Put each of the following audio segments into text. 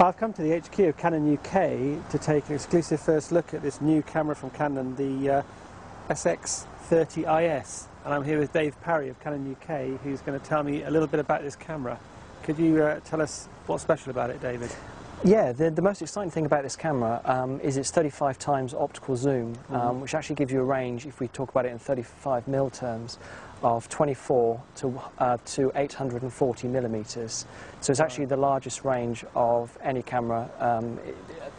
I've come to the HQ of Canon UK to take an exclusive first look at this new camera from Canon, the SX30 IS. And I'm here with Dave Parry of Canon UK, who's going to tell me a little bit about this camera. Could you tell us what's special about it, David? Yeah, the most exciting thing about this camera is its 35 times optical zoom, which actually gives you a range, if we talk about it in 35mm terms, of 24 to 840 millimeters. So it's actually the largest range of any camera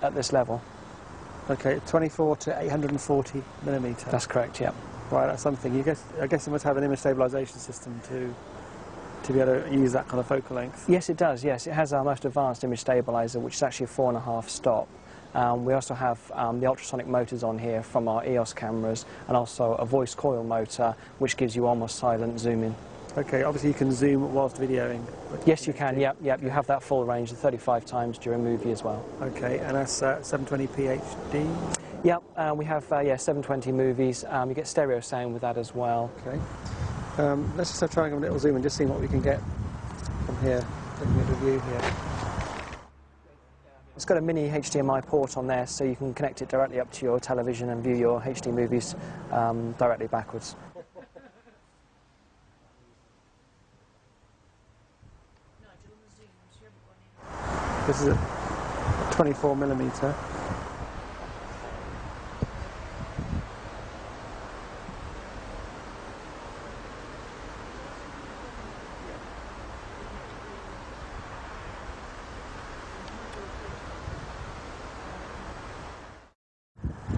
at this level. Okay, 24 to 840 millimeters. That's correct, yeah. Right, that's something. I guess it must have an image stabilization system to be able to use that kind of focal length. Yes, it does, yes. It has our most advanced image stabilizer, which is actually a 4.5 stop. We also have the ultrasonic motors on here from our EOS cameras, and also a voice coil motor, which gives you almost silent zooming. Okay, obviously you can zoom whilst videoing. Yes, you can, yep. You have that full range of 35 times during movie as well. Okay, and that's 720p HD? Yep, we have 720 movies. You get stereo sound with that as well. Okay. Let's just try a little zoom and just see what we can get from here, looking at the view here. It's got a mini HDMI port on there, so you can connect it directly up to your television and view your HD movies directly backwards. This is a 24mm.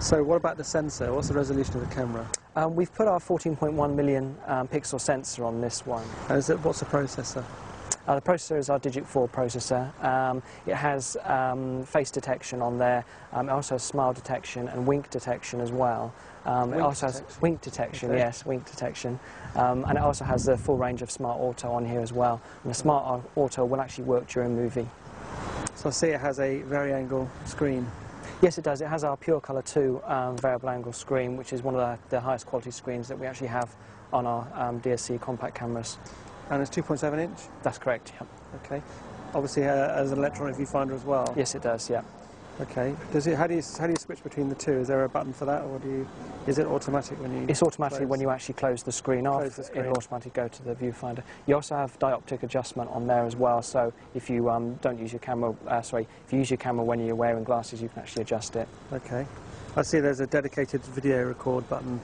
So what about the sensor? What's the resolution of the camera? We've put our 14.1 million pixel sensor on this one. And what's the processor? The processor is our Digit 4 processor. It has face detection on there. It also has smile detection and wink detection as well. It also has wink detection, okay. Yes, wink detection. And it also has the full range of Smart Auto on here as well. And the Smart Auto will actually work during movie. So I see it has a vari-angle screen. Yes, it does. It has our Pure Color 2 variable angle screen, which is one of the highest quality screens that we actually have on our DSC compact cameras. And it's 2.7 inch? That's correct, yeah. Okay. Obviously has an electronic viewfinder as well? Yes, it does, yeah. Okay. How do you switch between the two? Is there a button for that, or is it automatic when you It's automatic when you actually close the screen off. Close the screen. It'll automatically go to the viewfinder. You also have dioptic adjustment on there as well, so if you don't use your camera, if you use your camera when you're wearing glasses, you can actually adjust it. Okay. I see there's a dedicated video record button.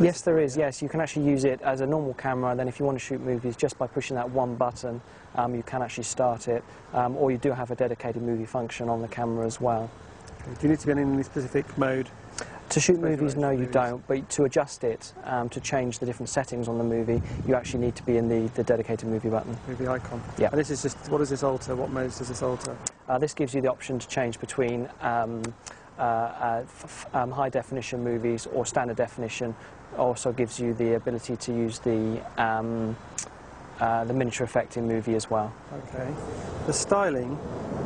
Yes, there is, yes. You can actually use it as a normal camera, and then if you want to shoot movies just by pushing that one button, you can actually start it, or you do have a dedicated movie function on the camera as well. Okay. Do you need to be in any specific mode? To shoot movies, no, you don't, but to adjust it, to change the different settings on the movie, you actually need to be in the dedicated movie button. Movie icon. Yeah. And this is just, what does this alter? What modes does this alter? This gives you the option to change between high definition movies or standard definition. Also gives you the ability to use the miniature effect in movie as well. Okay. The styling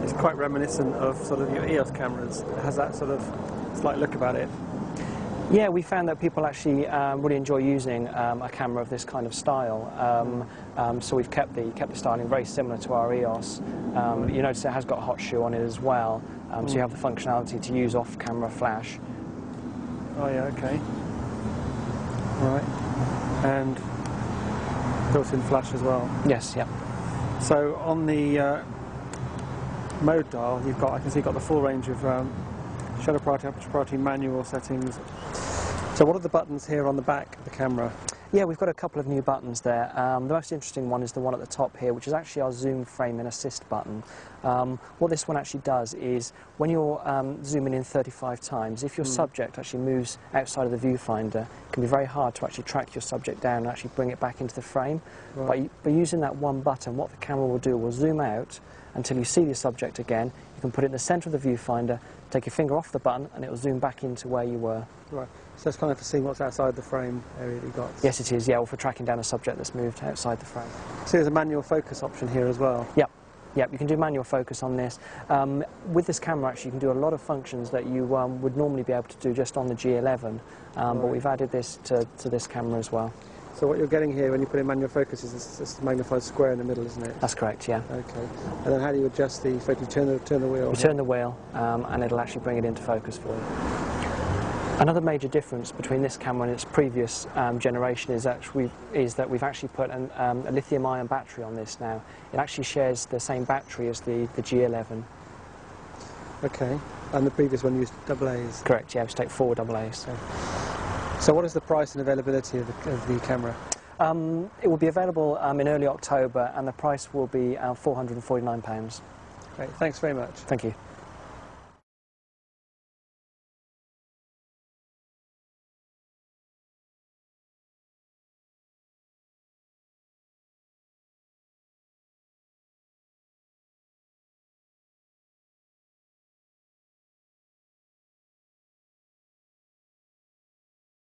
is quite reminiscent of sort of your EOS cameras. It has that sort of slight look about it. Yeah, we found that people actually really enjoy using a camera of this kind of style. So we've kept the styling very similar to our EOS. You notice it has got a hot shoe on it as well, so you have the functionality to use off-camera flash. Oh yeah, okay. Right. And built-in flash as well. Yes, yeah. So on the mode dial, I can see you've got the full range of shutter priority, aperture priority, manual settings. So what are the buttons here on the back of the camera? Yeah, we've got a couple of new buttons there. The most interesting one is the one at the top here, which is actually our zoom frame and assist button. What this one actually does is, when you're zooming in 35 times, if your subject actually moves outside of the viewfinder, it can be very hard to actually track your subject down and actually bring it back into the frame. Right. By using that one button, what the camera will do will zoom out until you see the subject again. You can put it in the centre of the viewfinder, take your finger off the button, and it will zoom back into where you were. Right. So it's kind of for seeing what's outside the frame area that you've got? Yes, it is, yeah, or for tracking down a subject that's moved outside the frame. So there's a manual focus option here as well? Yep. Yep, you can do manual focus on this. With this camera, actually, you can do a lot of functions that you would normally be able to do just on the G11, but we've added this to this camera as well. So what you're getting here when you put in manual focus is this magnified square in the middle, isn't it? That's correct, yeah. Okay. And then how do you adjust the focus? You turn the wheel? You turn the wheel and it'll actually bring it into focus for you. Another major difference between this camera and its previous generation is that we've actually put a lithium-ion battery on this now. It actually shares the same battery as the G11. Okay. And the previous one used AA's? Correct, yeah, we take 4 AA's. Okay. So what is the price and availability of the camera? It will be available in early October, and the price will be £449. Great, thanks very much. Thank you.